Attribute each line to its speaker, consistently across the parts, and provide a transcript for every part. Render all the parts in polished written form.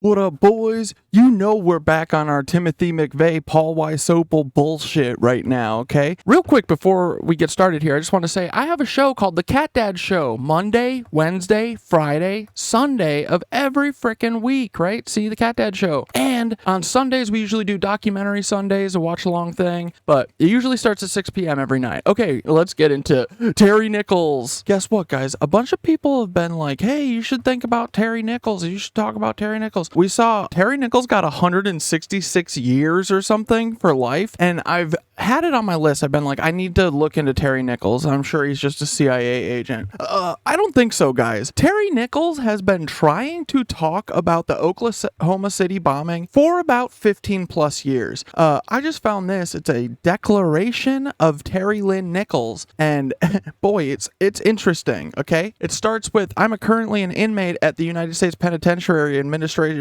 Speaker 1: What up, boys? You know we're back on our Timothy McVeigh, Paul Wysopal bullshit right now, okay? Real quick before we get started here, I just want to say I have a show called The Cat Dad Show, Monday, Wednesday, Friday, Sunday of every frickin' week, right? See, The Cat Dad Show. And on Sundays, we usually do documentary Sundays, a watch-along thing, but it usually starts at 6 p.m. every night. Okay, let's get into Terry Nichols. Guess what, guys? A bunch of people have been like, hey, you should think about Terry Nichols. You should talk about Terry Nichols. We saw Terry Nichols got 166 years or something for life, and I've had it on my list. I've been like, I need to look into Terry Nichols. I'm sure he's just a CIA agent. I don't think so, guys. Terry Nichols has been trying to talk about the Oklahoma City bombing for about 15 plus years. I just found this. It's a declaration of Terry Lynn Nichols, and boy, it's interesting, okay? It starts with, I'm currently an inmate at the United States Penitentiary Administrative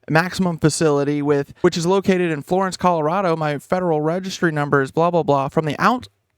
Speaker 1: Maximum Facility, which is located in Florence, Colorado. My federal registry number is blah, blah, blah. From the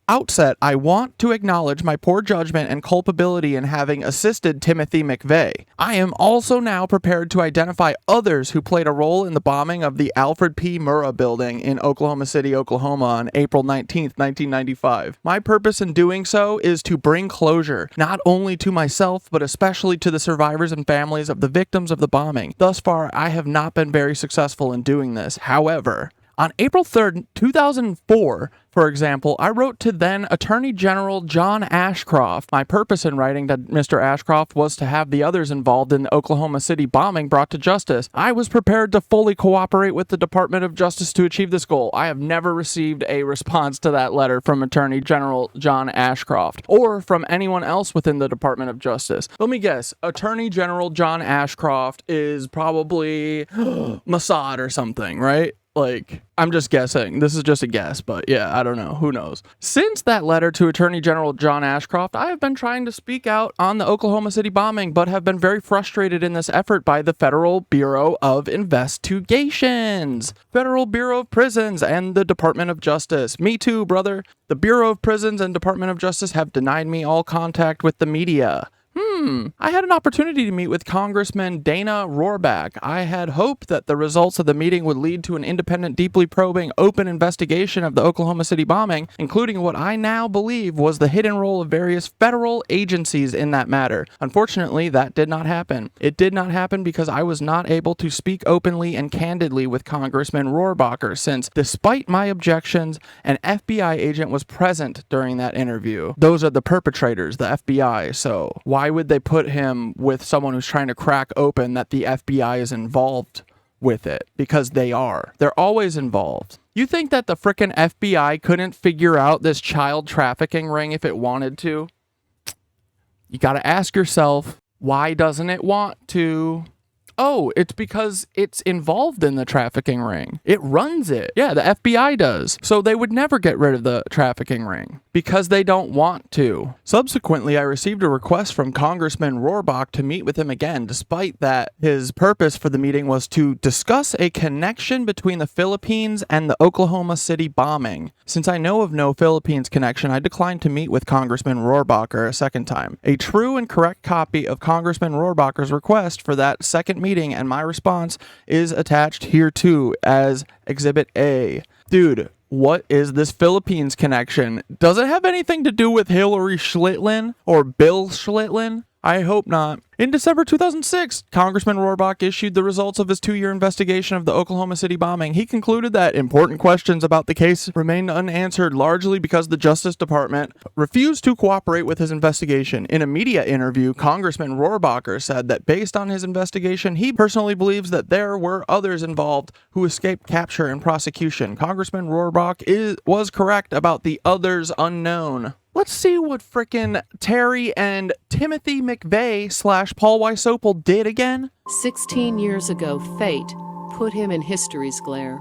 Speaker 1: outset, I want to acknowledge my poor judgment and culpability in having assisted Timothy McVeigh. I am also now prepared to identify others who played a role in the bombing of the Alfred P. Murrah building in Oklahoma City, Oklahoma on April 19th, 1995. My purpose in doing so is to bring closure, not only to myself, but especially to the survivors and families of the victims of the bombing. Thus far, I have not been very successful in doing this. However, on April 3rd, 2004, for example, I wrote to then Attorney General John Ashcroft. My purpose in writing to Mr. Ashcroft was to have the others involved in the Oklahoma City bombing brought to justice. I was prepared to fully cooperate with the Department of Justice to achieve this goal. I have never received a response to that letter from Attorney General John Ashcroft or from anyone else within the Department of Justice. Let me guess, Attorney General John Ashcroft is probably Mossad or something, right? Like, I'm just guessing. This is just a guess, but yeah, I don't know. Who knows? Since that letter to Attorney General John Ashcroft, I have been trying to speak out on the Oklahoma City bombing, but have been very frustrated in this effort by the Federal Bureau of Investigations, Federal Bureau of Prisons, and the Department of Justice. Me too, brother. The Bureau of Prisons and Department of Justice have denied me all contact with the media. I had an opportunity to meet with Congressman Dana Rohrabaugh. I had hoped that the results of the meeting would lead to an independent, deeply probing, open investigation of the Oklahoma City bombing, including what I now believe was the hidden role of various federal agencies in that matter. Unfortunately, that did not happen. It did not happen because I was not able to speak openly and candidly with Congressman Rohrabaugh, since, despite my objections, an FBI agent was present during that interview. Those are the perpetrators, the FBI, so why would they put him with someone who's trying to crack open that the FBI is involved with it? Because they are. They're always involved. You think that the frickin' FBI couldn't figure out this child trafficking ring if it wanted to? You gotta ask yourself, why doesn't it want to? Oh, it's because it's involved in the trafficking ring. It runs it. Yeah, the FBI does. So they would never get rid of the trafficking ring because they don't want to. Subsequently, I received a request from Congressman Rohrabaugh to meet with him again, despite that his purpose for the meeting was to discuss a connection between the Philippines and the Oklahoma City bombing. Since I know of no Philippines connection, I declined to meet with Congressman Rohrabaugh a second time. A true and correct copy of Congressman Rohrbacher's request for that second meeting and my response is attached here too as Exhibit A. Dude, what is this Philippines connection? Does it have anything to do with Hillary Schlittlin or Bill Schlittlin? I hope not. In December 2006, Congressman Rohrabaugh issued the results of his 2-year investigation of the Oklahoma City bombing. He concluded that important questions about the case remained unanswered, largely because the Justice Department refused to cooperate with his investigation. In a media interview, Congressman Rohrabaugh said that based on his investigation, he personally believes that there were others involved who escaped capture and prosecution. Congressman Rohrabaugh was correct about the others unknown. Let's see what frickin' Terry and Timothy McVeigh / Paul Wysopal did again.
Speaker 2: 16 years ago, fate put him in history's glare.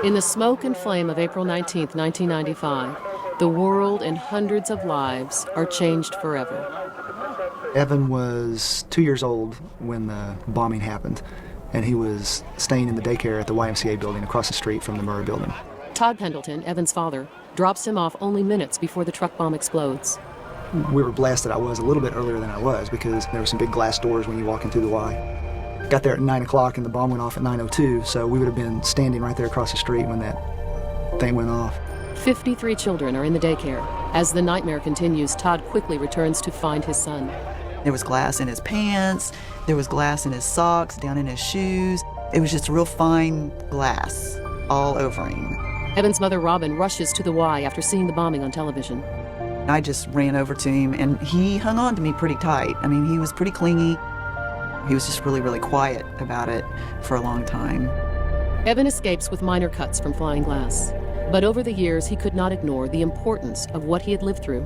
Speaker 2: In the smoke and flame of April 19th, 1995, the world and hundreds of lives are changed forever.
Speaker 3: Evan was 2 years old when the bombing happened, and he was staying in the daycare at the YMCA building across the street from the Murrah building.
Speaker 2: Todd Pendleton, Evan's father, drops him off only minutes before the truck bomb explodes.
Speaker 3: We were blessed that I was a little bit earlier than I was because there were some big glass doors when you walk in through the Y. Got there at 9 o'clock and the bomb went off at 9:02, so we would have been standing right there across the street when that thing went off.
Speaker 2: 53 children are in the daycare. As the nightmare continues, Todd quickly returns to find his son.
Speaker 4: There was glass in his pants, there was glass in his socks, down in his shoes. It was just real fine glass all over him.
Speaker 2: Evan's mother, Robin, rushes to the Y after seeing the bombing on television.
Speaker 4: I just ran over to him, and he hung on to me pretty tight. I mean, he was pretty clingy. He was just really, really quiet about it for a long time.
Speaker 2: Evan escapes with minor cuts from flying glass. But over the years, he could not ignore the importance of what he had lived through.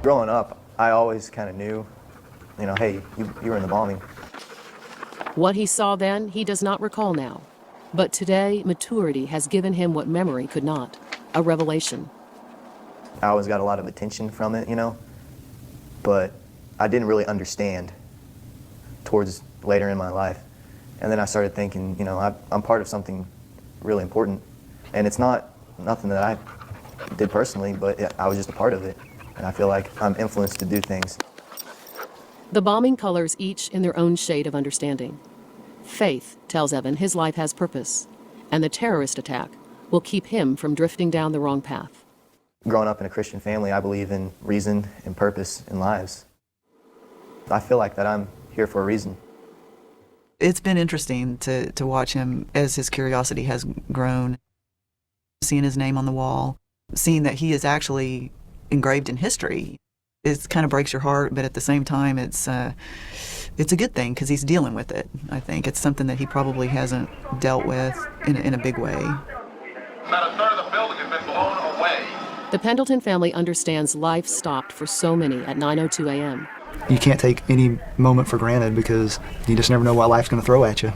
Speaker 5: Growing up, I always kind of knew, hey, you were in the bombing.
Speaker 2: What he saw then, he does not recall now. But today, maturity has given him what memory could not, a revelation.
Speaker 5: I always got a lot of attention from it, but I didn't really understand towards later in my life. And then I started thinking, I'm part of something really important. And it's nothing that I did personally, but I was just a part of it. And I feel like I'm influenced to do things.
Speaker 2: The bombing colors each in their own shade of understanding. Faith tells Evan his life has purpose, and the terrorist attack will keep him from drifting down the wrong path.
Speaker 5: Growing up in a Christian family, I believe in reason and purpose in lives. I feel like that I'm here for a reason.
Speaker 4: It's been interesting to watch him as his curiosity has grown, seeing his name on the wall, seeing that he is actually engraved in history. It kind of breaks your heart, but at the same time, it's a good thing because he's dealing with it. I think it's something that he probably hasn't dealt with in a big way.
Speaker 6: About a third of the building has been blown away.
Speaker 2: The Pendleton family understands life stopped for so many at 9:02 a.m.
Speaker 3: You can't take any moment for granted because you just never know what life's going to throw at you.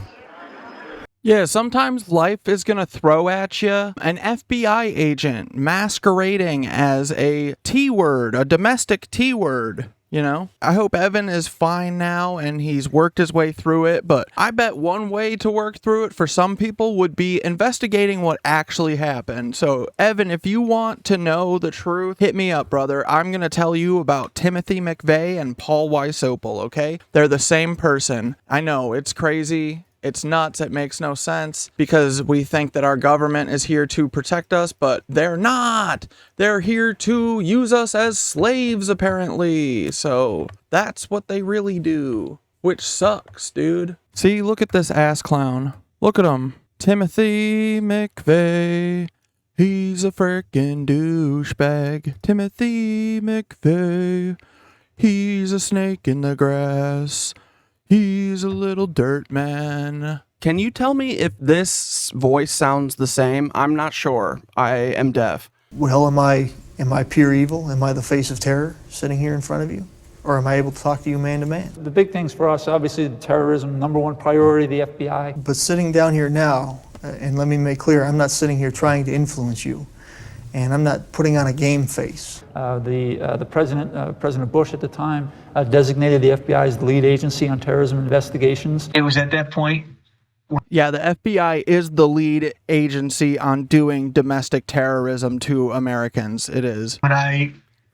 Speaker 1: Yeah, sometimes life is going to throw at you an FBI agent masquerading as a T-word, a domestic T-word. I hope Evan is fine now and he's worked his way through it, but I bet one way to work through it for some people would be investigating what actually happened. So, Evan, if you want to know the truth, hit me up, brother. I'm going to tell you about Timothy McVeigh and Paul Wysopal, okay? They're the same person. I know, it's crazy. It's nuts. It makes no sense because we think that our government is here to protect us, but they're not. They're here to use us as slaves, apparently. So that's what they really do, which sucks, dude. See, look at this ass clown. Look at him. Timothy McVeigh. He's a frickin' douchebag. Timothy McVeigh. He's a snake in the grass. He's a little dirt man.
Speaker 7: Can you tell me if this voice sounds the same? I'm not sure. I am deaf.
Speaker 8: Well, am I pure evil? Am I the face of terror sitting here in front of you? Or am I able to talk to you man to man?
Speaker 9: The big things for us, obviously, terrorism, number one priority, the FBI.
Speaker 8: But sitting down here now, and let me make clear, I'm not sitting here trying to influence you. And I'm not putting on a game face.
Speaker 9: The President Bush at the time, designated the FBI as the lead agency on terrorism investigations.
Speaker 10: It was at that point.
Speaker 1: Yeah, the FBI is the lead agency on doing domestic terrorism to Americans. It is.
Speaker 10: When I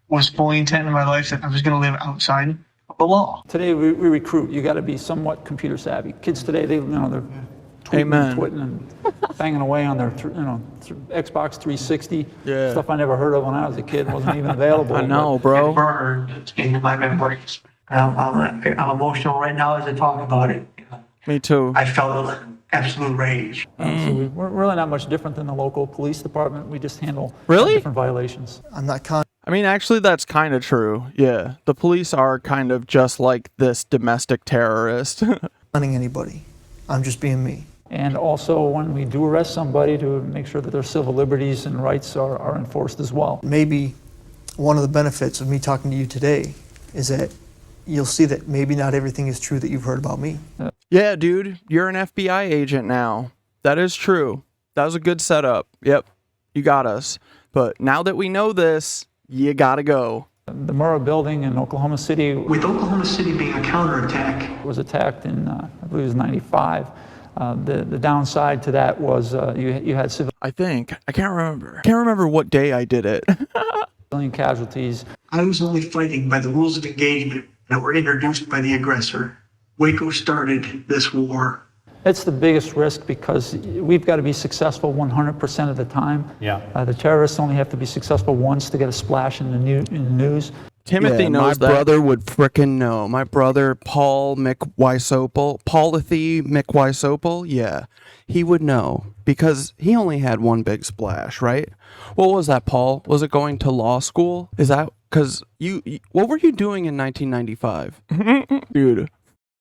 Speaker 10: was fully intent in my life that I was going to live outside of the law.
Speaker 9: Today we recruit. You got to be somewhat computer savvy. Kids today, they're tweeting
Speaker 1: Amen.
Speaker 9: and twitting and banging away on their Xbox 360.
Speaker 1: Yeah.
Speaker 9: Stuff I never heard of when I was a kid. Wasn't even available.
Speaker 1: I know, bro.
Speaker 10: Burned in my memories. I'm emotional right now as I talk about it.
Speaker 1: Me too.
Speaker 10: I felt absolute rage.
Speaker 9: So we're really not much different than the local police department. We just handle
Speaker 1: Really?
Speaker 9: different violations.
Speaker 8: I'm not
Speaker 1: I mean, actually, that's kind of true. Yeah. The police are kind of just like this domestic terrorist.
Speaker 8: conning anybody. I'm just being me.
Speaker 9: And also when we do arrest somebody, to make sure that their civil liberties and rights are enforced as well.
Speaker 8: Maybe one of the benefits of me talking to you today is that you'll see that maybe not everything is true that you've heard about me.
Speaker 1: Yeah, dude, you're an FBI agent now. That is true. That was a good setup. Yep, you got us. But now that we know this, you gotta go.
Speaker 9: The Murrah building in Oklahoma City.
Speaker 10: With Oklahoma City being a counterattack.
Speaker 9: Was attacked in, I believe it was 95. The downside to that was you had civil.
Speaker 1: I think. I can't remember. Can't remember what day I did it.
Speaker 9: Civilian casualties.
Speaker 10: I was only fighting by the rules of engagement that were introduced by the aggressor. Waco started this war.
Speaker 9: It's the biggest risk because we've got to be successful 100% of the time.
Speaker 11: Yeah.
Speaker 9: The terrorists only have to be successful once to get a splash in the news.
Speaker 1: Timothy
Speaker 7: Yeah,
Speaker 1: knows
Speaker 7: my
Speaker 1: that.
Speaker 7: brother would frickin' know. My brother, Paul Wysopal, McVeigh, yeah, he would know because he only had one big splash, right? What was that, Paul? Was it going to law school? Is that because you what were you doing in 1995?
Speaker 1: Dude.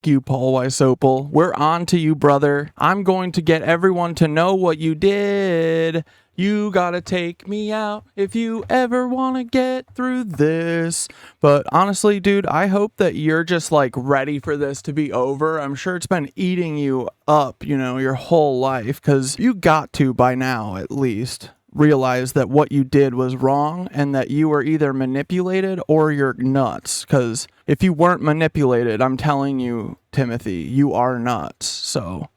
Speaker 1: You, Paul Wysopal. We're on to you, brother. I'm going to get everyone to know what you did. You gotta take me out if you ever want to get through this. But honestly, dude, I hope that you're just like ready for this to be over. I'm sure it's been eating you up, your whole life, because you got to, by now at least, realize that what you did was wrong and that you were either manipulated or you're nuts. Because if you weren't manipulated, I'm telling you, Timothy, you are nuts. So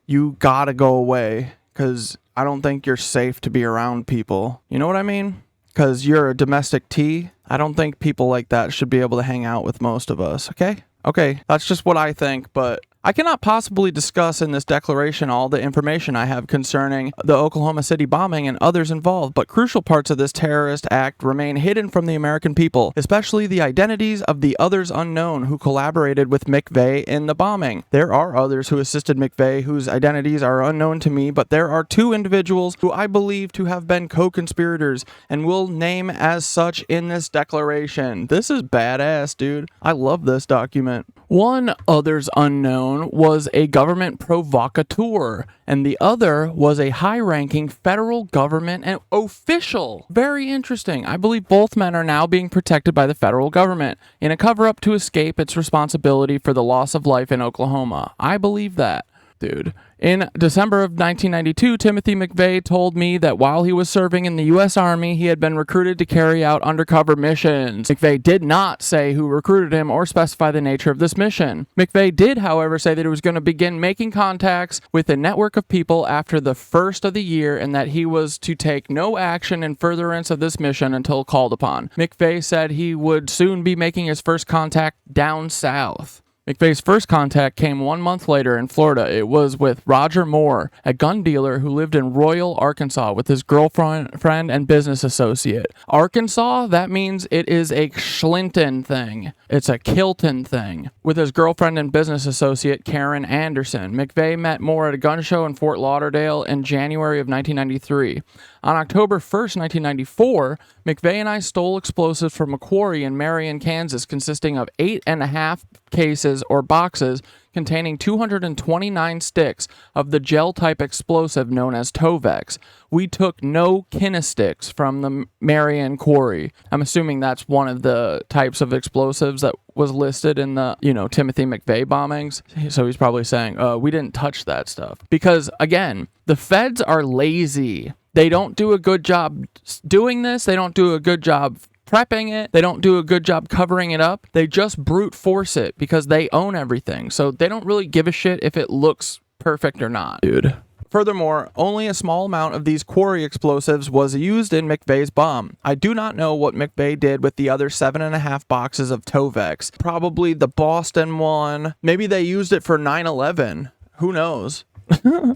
Speaker 1: you gotta go away, because I don't think you're safe to be around people. You know what I mean? Because you're a domestic T. I don't think people like that should be able to hang out with most of us, okay? Okay, that's just what I think, but I cannot possibly discuss in this declaration all the information I have concerning the Oklahoma City bombing and others involved, but crucial parts of this terrorist act remain hidden from the American people, especially the identities of the others unknown who collaborated with McVeigh in the bombing. There are others who assisted McVeigh whose identities are unknown to me, but there are two individuals who I believe to have been co-conspirators and will name as such in this declaration. This is badass, dude. I love this document. One others unknown was a government provocateur, and the other was a high-ranking federal government and official. Very interesting. I believe both men are now being protected by the federal government in a cover-up to escape its responsibility for the loss of life in Oklahoma. I believe that, dude. In December of 1992, Timothy McVeigh told me that while he was serving in the U.S. Army, he had been recruited to carry out undercover missions. McVeigh did not say who recruited him or specify the nature of this mission. McVeigh did, however, say that he was going to begin making contacts with a network of people after the first of the year and that he was to take no action in furtherance of this mission until called upon. McVeigh said he would soon be making his first contact down south. McVeigh's first contact came 1 month later in Florida. It was with Roger Moore, a gun dealer who lived in Royal, Arkansas, with his girlfriend and business associate. Arkansas, that means it is a Schlinton thing. It's a Kilton thing. With his girlfriend and business associate, Karen Anderson. McVeigh met Moore at a gun show in Fort Lauderdale in January of 1993. On October 1st, 1994, McVeigh and I stole explosives from a quarry in Marion, Kansas, consisting of 8.5 cases or boxes containing 229 sticks of the gel-type explosive known as Tovex. We took no kinesticks from the Marion quarry. I'm assuming that's one of the types of explosives that was listed in the, Timothy McVeigh bombings. So he's probably saying, we didn't touch that stuff. Because, again, the feds are lazy. They don't do a good job doing this. They don't do a good job prepping it. They don't do a good job covering it up. They just brute force it because they own everything. So they don't really give a shit if it looks perfect or not, dude. Furthermore, only a small amount of these quarry explosives was used in McVeigh's bomb. I do not know what McVeigh did with the other 7.5 boxes of Tovex. Probably the Boston one. Maybe they used it for 9/11. Who knows?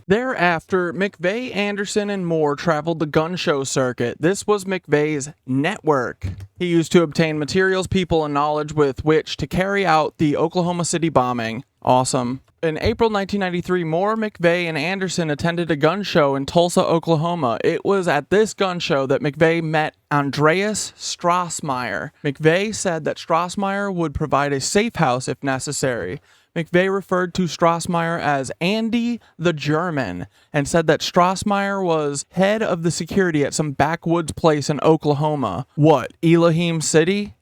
Speaker 1: Thereafter, McVeigh, Anderson, and Moore traveled the gun show circuit. This was McVeigh's network. He used to obtain materials, people, and knowledge with which to carry out the Oklahoma City bombing. Awesome. In April 1993, Moore, McVeigh, and Anderson attended a gun show in Tulsa, Oklahoma. It was at this gun show that McVeigh met Andreas Strassmeyer. McVeigh said that Strassmeyer would provide a safe house if necessary. McVeigh referred to Strassmeyer as Andy the German and said that Strassmeyer was head of the security at some backwoods place in Oklahoma. What, Elohim City?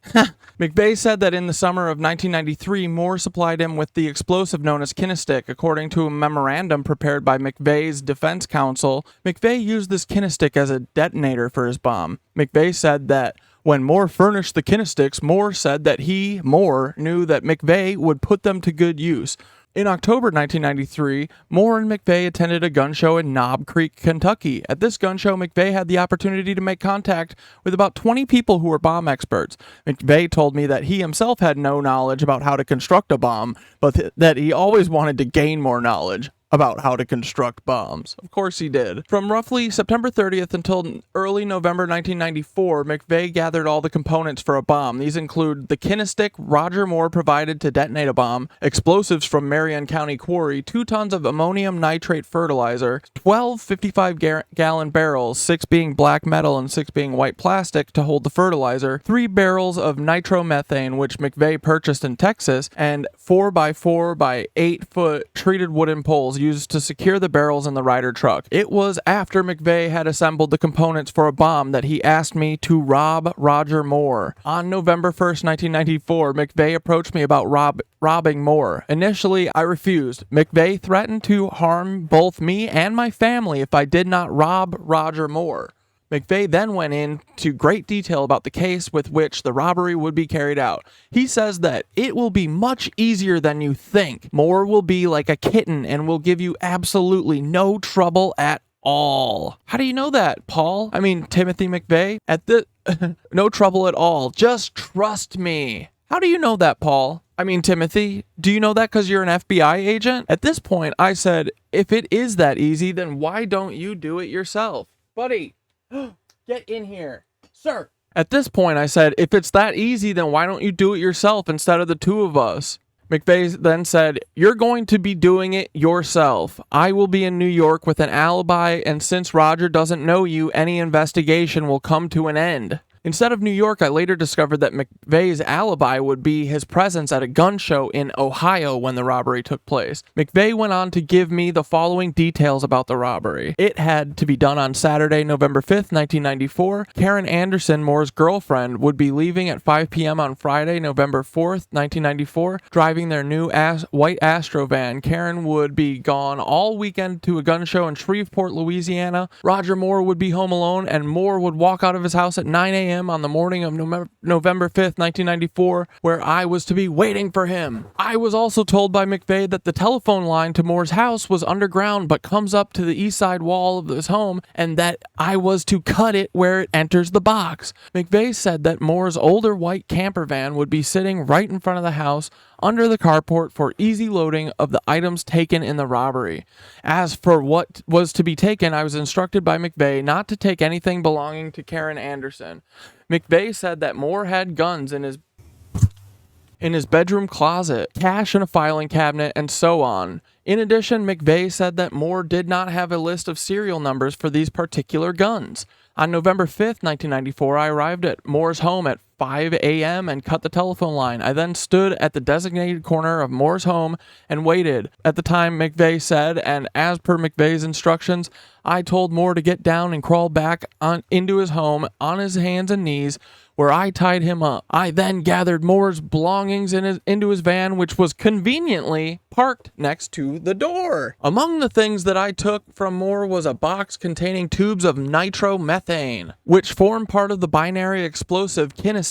Speaker 1: McVeigh said that in the summer of 1993, Moore supplied him with the explosive known as kinestick. According to a memorandum prepared by McVeigh's defense counsel, McVeigh used this kinestick as a detonator for his bomb. McVeigh said that when Moore furnished the kinesticks, Moore said that Moore, knew that McVeigh would put them to good use. In October 1993, Moore and McVeigh attended a gun show in Knob Creek, Kentucky. At this gun show, McVeigh had the opportunity to make contact with about 20 people who were bomb experts. McVeigh told me that he himself had no knowledge about how to construct a bomb, but that he always wanted to gain more knowledge about how to construct bombs. Of course he did. From roughly September 30th until early November 1994, McVeigh gathered all the components for a bomb. These include the kinestic Roger Moore provided to detonate a bomb, explosives from Marion County Quarry, 2 tons of ammonium nitrate fertilizer, 12 55-gallon barrels, 6 being black metal and 6 being white plastic to hold the fertilizer, 3 barrels of nitromethane, which McVeigh purchased in Texas, and 4x4 by 8-foot treated wooden poles used to secure the barrels in the Ryder truck. It was after McVeigh had assembled the components for a bomb that he asked me to rob Roger Moore. On November 1st, 1994, McVeigh approached me about robbing Moore. Initially, I refused. McVeigh threatened to harm both me and my family if I did not rob Roger Moore. McVeigh then went into great detail about the case with which the robbery would be carried out. He says that it will be much easier than you think. Moore will be like a kitten and will give you absolutely no trouble at all. How do you know that, Paul? I mean, Timothy McVeigh? No trouble at all. Just trust me. How do you know that, Paul? I mean, Timothy, do you know that because you're an FBI agent? At this point, I said, if it is that easy, then why don't you do it yourself? Buddy, get in here. Sir. At this point, I said, if it's that easy, then why don't you do it yourself instead of the 2 of us? McVeigh then said, you're going to be doing it yourself. I will be in New York with an alibi, and since Roger doesn't know you, any investigation will come to an end. Instead of New York, I later discovered that McVeigh's alibi would be his presence at a gun show in Ohio when the robbery took place. McVeigh went on to give me the following details about the robbery. It had to be done on Saturday, November 5th, 1994. Karen Anderson, Moore's girlfriend, would be leaving at 5 p.m. on Friday, November 4th, 1994, driving their new white Astro van. Karen would be gone all weekend to a gun show in Shreveport, Louisiana. Roger Moore would be home alone, and Moore would walk out of his house at 9 a.m. on the morning of November 5th, 1994, where I was to be waiting for him. I was also told by McVeigh that the telephone line to Moore's house was underground but comes up to the east side wall of his home, and that I was to cut it where it enters the box. McVeigh said that Moore's older white camper van would be sitting right in front of the house under the carport for easy loading of the items taken in the robbery. As for what was to be taken, I was instructed by McVeigh not to take anything belonging to Karen Anderson. McVeigh said that Moore had guns in his bedroom closet, cash in a filing cabinet, and so on. In addition, McVeigh said that Moore did not have a list of serial numbers for these particular guns. On November 5th, 1994, I arrived at Moore's home at 5 a.m. and cut the telephone line. I then stood at the designated corner of Moore's home and waited. At the time, McVeigh said, and as per McVeigh's instructions, I told Moore to get down and crawl back into his home on his hands and knees, where I tied him up. I then gathered Moore's belongings into his van, which was conveniently parked next to the door. Among the things that I took from Moore was a box containing tubes of nitromethane, which form part of the binary explosive kinestic.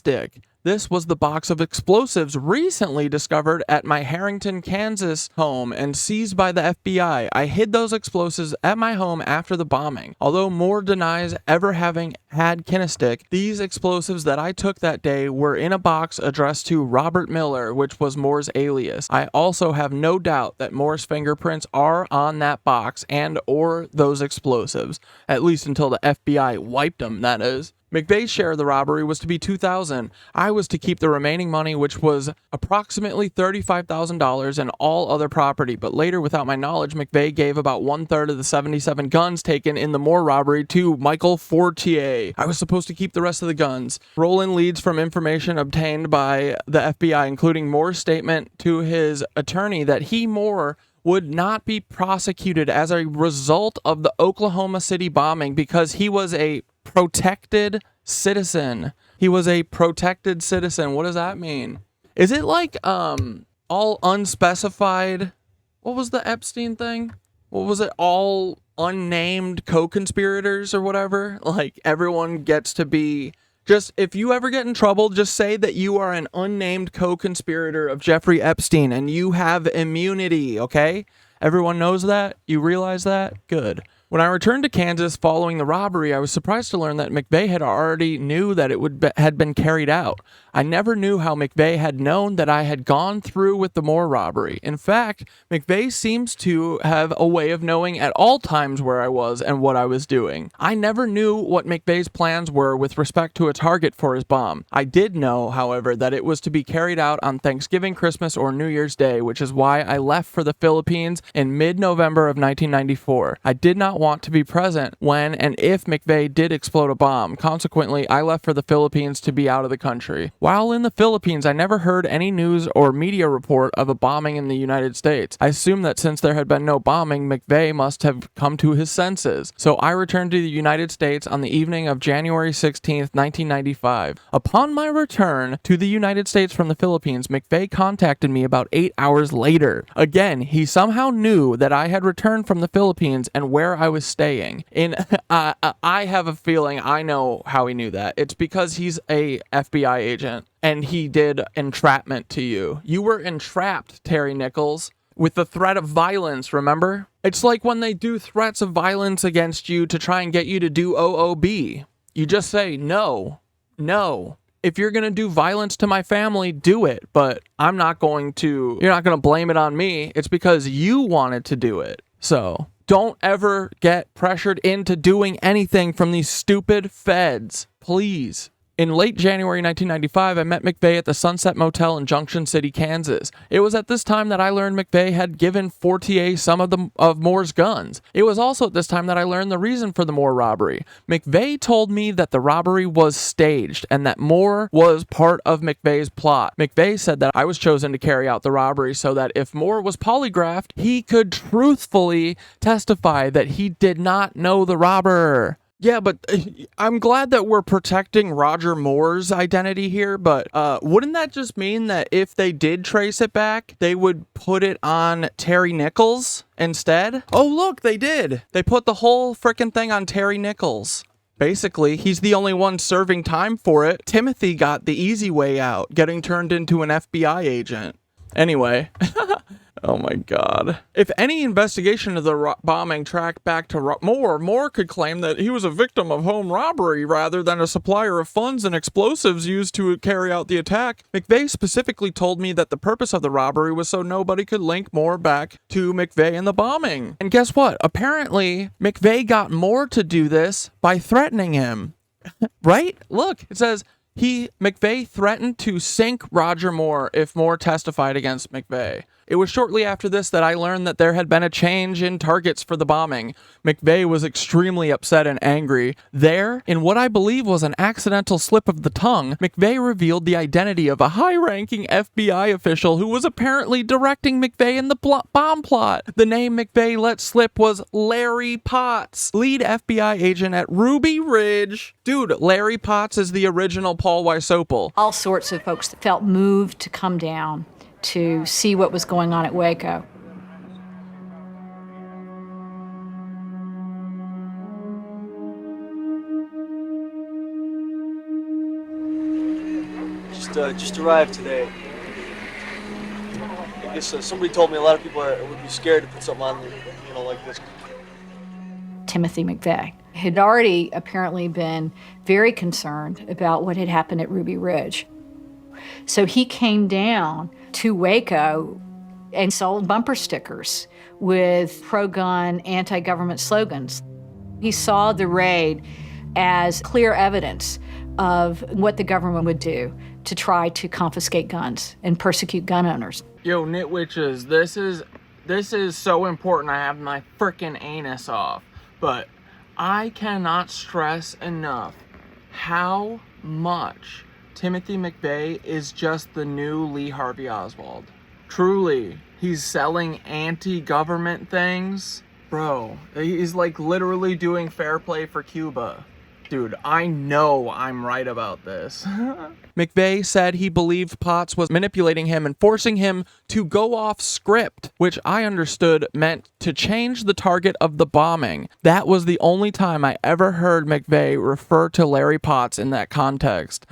Speaker 1: This was the box of explosives recently discovered at my Harrington, Kansas home and seized by the FBI. I hid those explosives at my home after the bombing. Although Moore denies ever having had kinestic, these explosives that I took that day were in a box addressed to Robert Miller, which was Moore's alias. I also have no doubt that Moore's fingerprints are on that box and or those explosives, at least until the FBI wiped them, that is. McVeigh's share of the robbery was to be $2,000. I was to keep the remaining money, which was approximately $35,000, and all other property. But later, without my knowledge, McVeigh gave about 1/3 of the 77 guns taken in the Moore robbery to Michael Fortier. I was supposed to keep the rest of the guns. Roland leads from information obtained by the FBI, including Moore's statement to his attorney that he, Moore, would not be prosecuted as a result of the Oklahoma City bombing because he was a protected citizen. He was a protected citizen. What does that mean? Is it like all unspecified? What was the Epstein thing? What was it? All unnamed co-conspirators or whatever? Like everyone gets to be Just, if you ever get in trouble, just say that you are an unnamed co-conspirator of Jeffrey Epstein and you have immunity, okay? Everyone knows that? You realize that? Good. When I returned to Kansas following the robbery, I was surprised to learn that McVeigh had already knew that had been carried out. I never knew how McVeigh had known that I had gone through with the Moore robbery. In fact, McVeigh seems to have a way of knowing at all times where I was and what I was doing. I never knew what McVeigh's plans were with respect to a target for his bomb. I did know, however, that it was to be carried out on Thanksgiving, Christmas, or New Year's Day, which is why I left for the Philippines in mid-November of 1994. I did not want to be present when and if McVeigh did explode a bomb. Consequently, I left for the Philippines to be out of the country. While in the Philippines, I never heard any news or media report of a bombing in the United States. I assumed that since there had been no bombing, McVeigh must have come to his senses. So I returned to the United States on the evening of January 16th, 1995. Upon my return to the United States from the Philippines, McVeigh contacted me about 8 hours later. Again, he somehow knew that I had returned from the Philippines and where I was staying. I have a feeling I know how he knew that. It's because he's a FBI agent and he did entrapment to you. You were entrapped, Terry Nichols, with the threat of violence, remember? It's like when they do threats of violence against you to try and get you to do OOB. You just say, no. If you're going to do violence to my family, do it. But you're not going to blame it on me. It's because you wanted to do it. So don't ever get pressured into doing anything from these stupid feds. Please. In late January 1995, I met McVeigh at the Sunset Motel in Junction City, Kansas. It was at this time that I learned McVeigh had given Fortier some of Moore's guns. It was also at this time that I learned the reason for the Moore robbery. McVeigh told me that the robbery was staged and that Moore was part of McVeigh's plot. McVeigh said that I was chosen to carry out the robbery so that if Moore was polygraphed, he could truthfully testify that he did not know the robber. Yeah, but I'm glad that we're protecting Roger Moore's identity here, but wouldn't that just mean that if they did trace it back, they would put it on Terry Nichols instead? Oh, look, they did. They put the whole frickin' thing on Terry Nichols. Basically, he's the only one serving time for it. Timothy got the easy way out, getting turned into an FBI agent. Anyway. Oh my God. If any investigation of the bombing tracked back to Moore could claim that he was a victim of home robbery rather than a supplier of funds and explosives used to carry out the attack. McVeigh specifically told me that the purpose of the robbery was so nobody could link Moore back to McVeigh and the bombing. And guess what? Apparently, McVeigh got Moore to do this by threatening him. Right? Look, it says, McVeigh threatened to sink Roger Moore if Moore testified against McVeigh. It was shortly after this that I learned that there had been a change in targets for the bombing. McVeigh was extremely upset and angry. There, in what I believe was an accidental slip of the tongue, McVeigh revealed the identity of a high-ranking FBI official who was apparently directing McVeigh in the bomb plot. The name McVeigh let slip was Larry Potts, lead FBI agent at Ruby Ridge. Dude, Larry Potts is the original Paul Wysopal.
Speaker 11: All sorts of folks that felt moved to come down to see what was going on at Waco.
Speaker 12: Just arrived today. I guess somebody told me a lot of people would be scared to put something on, like this.
Speaker 11: Timothy McVeigh had already apparently been very concerned about what had happened at Ruby Ridge. So he came down to Waco and sold bumper stickers with pro-gun, anti-government slogans. He saw the raid as clear evidence of what the government would do to try to confiscate guns and persecute gun owners.
Speaker 1: Yo, nitwitches, this is so important. I have my frickin' anus off. But I cannot stress enough how much Timothy McVeigh is just the new Lee Harvey Oswald. Truly, he's selling anti-government things. Bro, he's like literally doing fair play for Cuba. Dude, I know I'm right about this. McVeigh said he believed Potts was manipulating him and forcing him to go off script, which I understood meant to change the target of the bombing. That was the only time I ever heard McVeigh refer to Larry Potts in that context.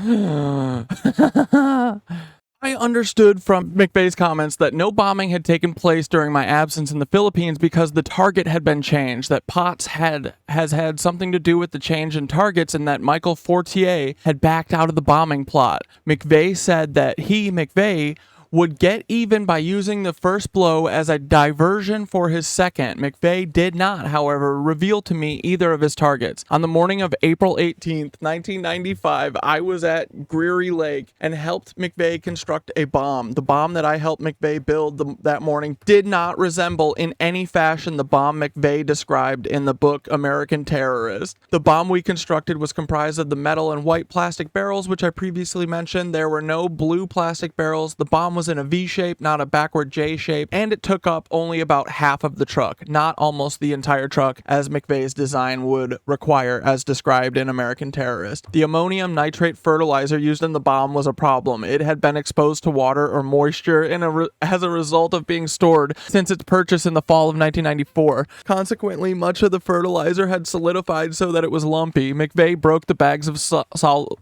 Speaker 1: I understood from McVeigh's comments that no bombing had taken place during my absence in the Philippines because the target had been changed, that Potts has had something to do with the change in targets, and that Michael Fortier had backed out of the bombing plot. McVeigh said that McVeigh, would get even by using the first blow as a diversion for his second. McVeigh did not, however, reveal to me either of his targets. On the morning of April 18th, 1995, I was at Greery Lake and helped McVeigh construct a bomb. The bomb that I helped McVeigh build that morning did not resemble in any fashion the bomb McVeigh described in the book American Terrorist. The bomb we constructed was comprised of the metal and white plastic barrels, which I previously mentioned. There were no blue plastic barrels. The bomb was in a V shape, not a backward J shape, and it took up only about half of the truck, not almost the entire truck, as McVeigh's design would require, as described in American Terrorist. The ammonium nitrate fertilizer used in the bomb was a problem. It had been exposed to water or moisture as a result of being stored since its purchase in the fall of 1994. Consequently, much of the fertilizer had solidified so that it was lumpy. McVeigh broke the bags of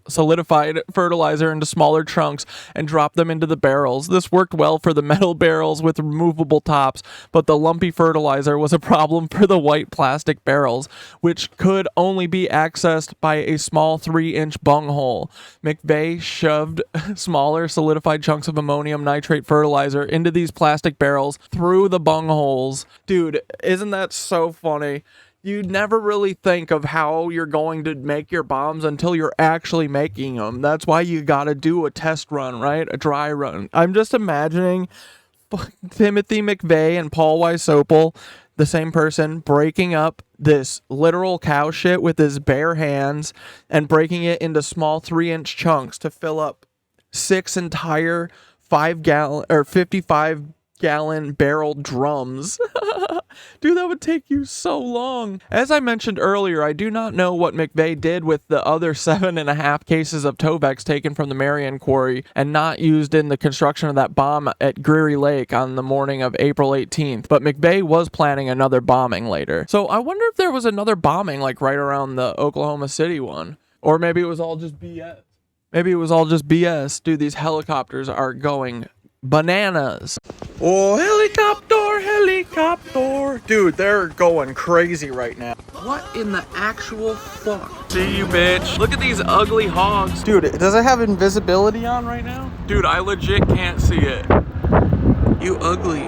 Speaker 1: solidified fertilizer into smaller chunks and dropped them into the barrels. This worked well for the metal barrels with removable tops, but the lumpy fertilizer was a problem for the white plastic barrels, which could only be accessed by a small 3-inch bunghole. McVeigh shoved smaller solidified chunks of ammonium nitrate fertilizer into these plastic barrels through the bungholes. Dude, isn't that so funny? You never really think of how you're going to make your bombs until you're actually making them. That's why you gotta do a test run, right? A dry run. I'm just imagining Timothy McVeigh and Paul Wysopal, the same person, breaking up this literal cow shit with his bare hands and breaking it into small 3-inch chunks to fill up 6 entire 55-gallon barrel drums. Dude, that would take you so long. As I mentioned earlier, I do not know what McVeigh did with the other 7.5 cases of Tovex taken from the Marion Quarry and not used in the construction of that bomb at Greery Lake on the morning of April 18th, but McVeigh was planning another bombing later. So I wonder if there was another bombing like right around the Oklahoma City one. Or maybe it was all just BS. Dude, these helicopters are going bananas. Oh, helicopter. Dude, they're going crazy right now. What in the actual fuck? See you, bitch. Look at these ugly hogs. Dude, does it have invisibility on right now? Dude, I legit can't see it. You ugly.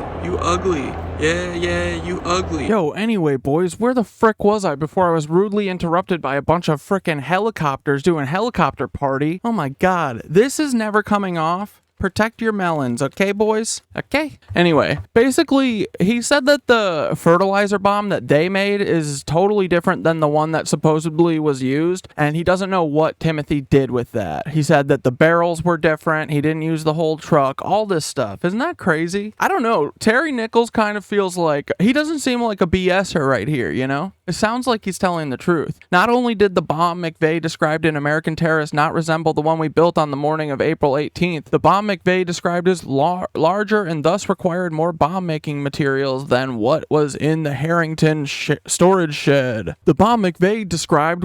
Speaker 1: Yeah, you ugly. Yo, anyway, boys, where the frick was I before I was rudely interrupted by a bunch of frickin' helicopters doing helicopter party? Oh my god, this is never coming off. Protect your melons, okay, boys? Okay. Anyway, basically, he said that the fertilizer bomb that they made is totally different than the one that supposedly was used, and he doesn't know what Timothy did with that. He said that the barrels were different, he didn't use the whole truck, all this stuff. Isn't that crazy? I don't know. Terry Nichols kind of feels like, he doesn't seem like a BSer right here, you know? It sounds like he's telling the truth. Not only did the bomb McVeigh described in American Terrorist not resemble the one we built on the morning of April 18th, the bomb McVeigh described as larger and thus required more bomb-making materials than what was in the Harrington storage shed. The bomb McVeigh described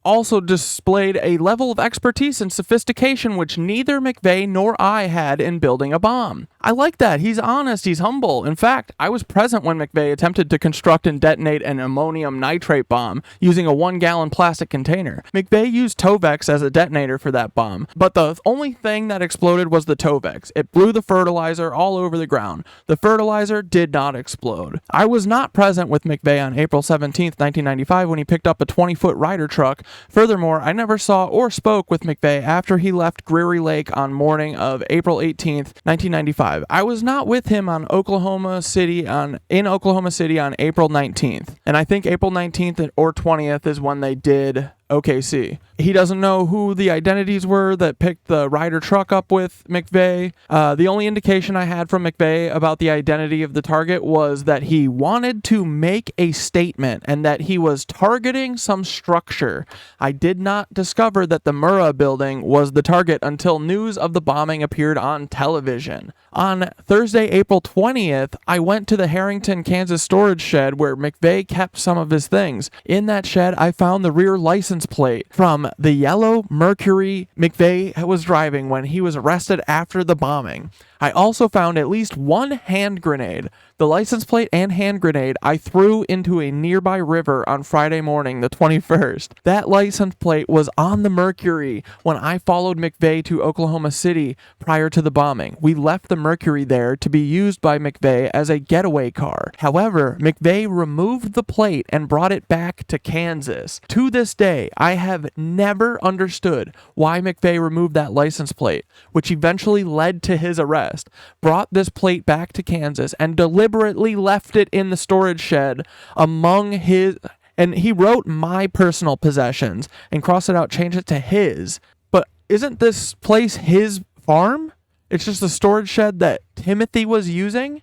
Speaker 1: also displayed a level of expertise and sophistication which neither McVeigh nor I had in building a bomb. I like that. He's honest. He's humble. In fact, I was present when McVeigh attempted to construct and detonate an ammonium nitrate bomb using a 1-gallon plastic container. McVeigh used Tovex as a detonator for that bomb, but the only thing that exploded was the Tovex. It blew the fertilizer all over the ground. The fertilizer did not explode. I was not present with McVeigh on April 17th, 1995 when he picked up a 20-foot Ryder truck. Furthermore, I never saw or spoke with McVeigh after he left Greery Lake on morning of April 18th, 1995. I was not with him in Oklahoma City on April 19th. And I think April 19th or 20th is when they did OKC. He doesn't know who the identities were that picked the Ryder truck up with McVeigh. The only indication I had from McVeigh about the identity of the target was that he wanted to make a statement and that he was targeting some structure. I did not discover that the Murrah building was the target until news of the bombing appeared on television. On Thursday, April 20th, I went to the Harrington, Kansas storage shed where McVeigh kept some of his things. In that shed, I found the rear license plate from the yellow Mercury McVeigh was driving when he was arrested after the bombing. I also found at least one hand grenade. The license plate and hand grenade I threw into a nearby river on Friday morning, the 21st. That license plate was on the Mercury when I followed McVeigh to Oklahoma City prior to the bombing. We left the Mercury there to be used by McVeigh as a getaway car. However, McVeigh removed the plate and brought it back to Kansas. To this day, I have never understood why McVeigh removed that license plate, which eventually led to his arrest. Brought this plate back to Kansas and deliberately left it in the storage shed among his, and he wrote my personal possessions and crossed it out, changed it to his. But isn't this place his farm? It's just a storage shed that Timothy was using.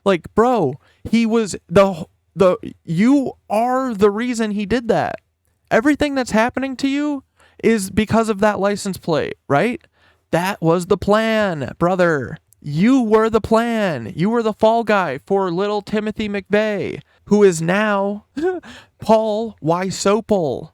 Speaker 1: Like, bro, he was you are the reason he did that. Everything that's happening to you is because of that license plate, right? That was the plan, brother. You were the plan. You were the fall guy for little Timothy McVeigh, who is now Paul Wysopal.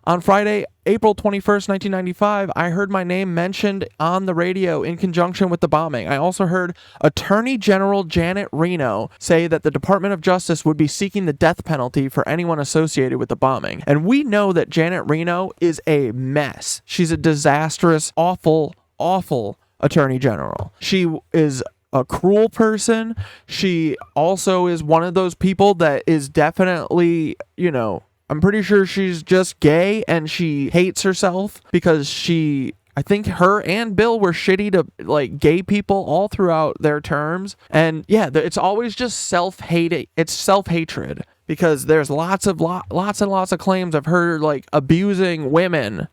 Speaker 1: On Friday, April 21st, 1995, I heard my name mentioned on the radio in conjunction with the bombing. I also heard Attorney General Janet Reno say that the Department of Justice would be seeking the death penalty for anyone associated with the bombing. And we know that Janet Reno is a mess. She's a disastrous, awful, awful Attorney General. She is a cruel person. She also is one of those people that is definitely, I'm pretty sure she's just gay and she hates herself because I think her and Bill were shitty to gay people all throughout their terms. And yeah, it's always just self-hate. It's self-hatred because there's lots and lots of claims of her abusing women,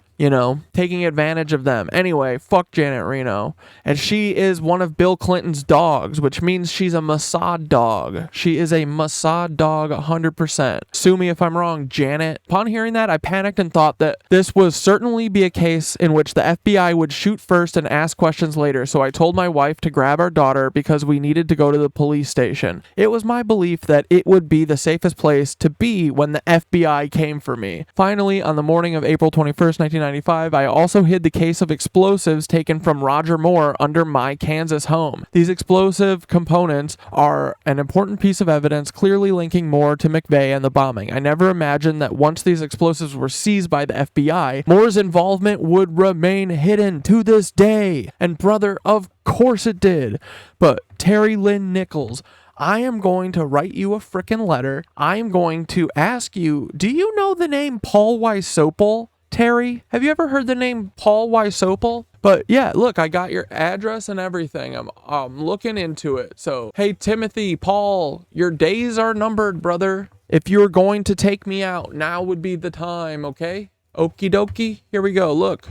Speaker 1: taking advantage of them. Anyway, fuck Janet Reno. And she is one of Bill Clinton's dogs, which means she's a Mossad dog. She is a Mossad dog 100%. Sue me if I'm wrong, Janet. Upon hearing that, I panicked and thought that this would certainly be a case in which the FBI would shoot first and ask questions later, so I told my wife to grab our daughter because we needed to go to the police station. It was my belief that it would be the safest place to be when the FBI came for me. Finally, on the morning of April 21st, 1995, I also hid the case of explosives taken from Roger Moore under my Kansas home. These explosive components are an important piece of evidence clearly linking Moore to McVeigh and the bombing. I never imagined that once these explosives were seized by the FBI, Moore's involvement would remain hidden to this day. And brother, of course it did. But Terry Nichols, I am going to write you a frickin' letter. I am going to ask you, do you know the name Paul Wysopal? Terry, have you ever heard the name Paul Wysopal? But yeah, look, I got your address and everything. I'm looking into it. So, hey, Timothy, Paul, your days are numbered, brother. If you're going to take me out, now would be the time, okay? Okie dokie. Here we go. Look.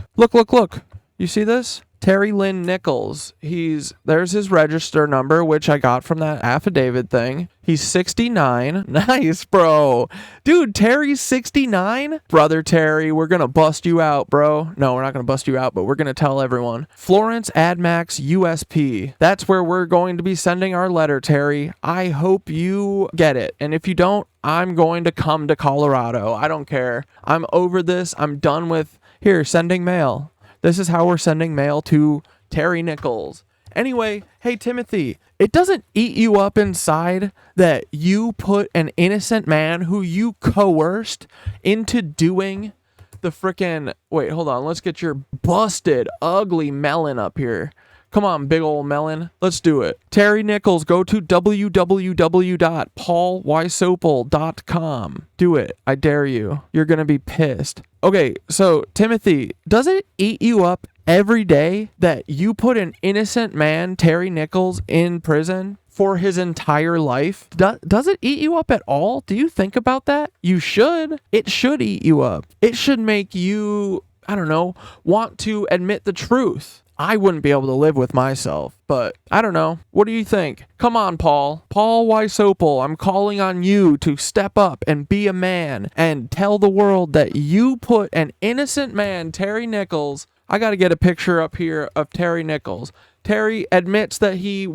Speaker 1: You see this? Terry Nichols. There's his register number, which I got from that affidavit thing. He's 69. Nice, bro. Dude, Terry's 69? Brother Terry, we're gonna bust you out, bro. No, we're not gonna bust you out, but we're gonna tell everyone. Florence Admax USP. That's where we're going to be sending our letter, Terry. I hope you get it. And if you don't, I'm going to come to Colorado. I don't care. I'm over this. I'm done with, sending mail. This is how we're sending mail to Terry Nichols. Anyway, hey, Timothy, it doesn't eat you up inside that you put an innocent man who you coerced into doing the frickin'... Wait, hold on. Let's get your busted, ugly melon up here. Come on, big old melon. Let's do it. Terry Nichols, go to www.paulwysopal.com. Do it. I dare you. You're going to be pissed. Okay, so Timothy, does it eat you up every day that you put an innocent man, Terry Nichols, in prison for his entire life? Does it eat you up at all? Do you think about that? You should. It should eat you up. It should make you, I don't know, want to admit the truth. I wouldn't be able to live with myself, but I don't know. What do you think? Come on, Paul. Paul Wysopal, I'm calling on you to step up and be a man and tell the world that you put an innocent man, Terry Nichols. I got to get a picture up here of Terry Nichols. Terry admits that he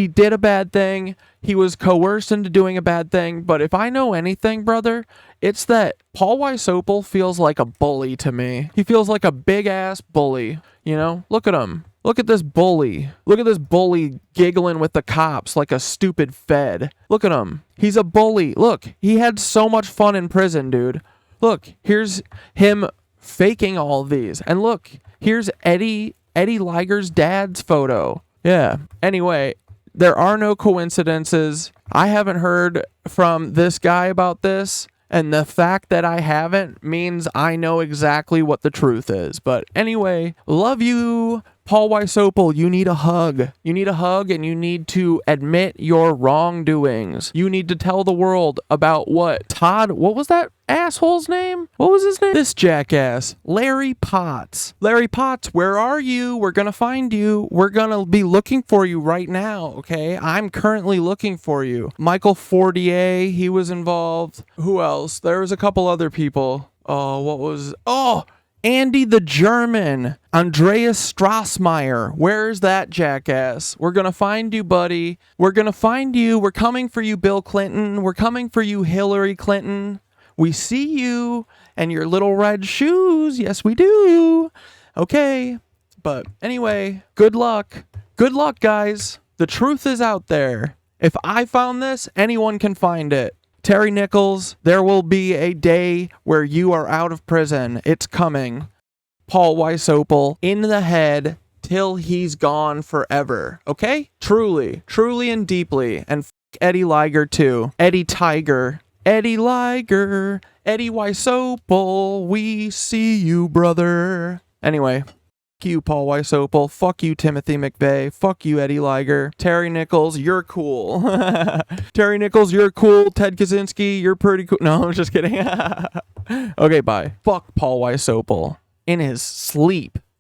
Speaker 1: did a bad thing. He was coerced into doing a bad thing. But if I know anything, brother, it's that Paul Wysopal feels like a bully to me. He feels like a big ass bully. You know, look at him. Look at this bully. Look at this bully giggling with the cops like a stupid fed. Look at him. He's a bully. Look, he had so much fun in prison, dude. Look, here's him faking all of these. And look, here's Eddie Liger's dad's photo. Yeah. Anyway, there are no coincidences. I haven't heard from this guy about this. And the fact that I haven't means I know exactly what the truth is. But anyway, love you, Paul Wysopal. You need a hug. You need a hug, and you need to admit your wrongdoings. You need to tell the world about what what was that asshole's name? What was his name? This jackass, Larry Potts. Larry Potts, where are you? We're gonna find you. We're gonna be looking for you right now, okay? I'm currently looking for you. Michael Fortier, he was involved. Who else? There was a couple other people. Andy the German, Andreas Strassmeyer. Where's that jackass? We're going to find you, buddy. We're going to find you. We're coming for you, Bill Clinton. We're coming for you, Hillary Clinton. We see you and your little red shoes. Yes, we do. Okay. But anyway, good luck. Good luck, guys. The truth is out there. If I found this, anyone can find it. Terry Nichols, there will be a day where you are out of prison. It's coming. Paul Wysopal, in the head till he's gone forever. Okay? Truly and deeply. And Eddie Liger too. Eddie Tiger. Eddie Liger. Eddie Wysopal. We see you, brother. Anyway. Fuck you, Paul Wysopal. Fuck you, Timothy McVeigh. Fuck you, Eddie Liger. Terry Nichols, you're cool. Terry Nichols, you're cool. Ted Kaczynski, you're pretty cool. No, I'm just kidding. Okay, bye. Fuck Paul Wysopal. In his sleep.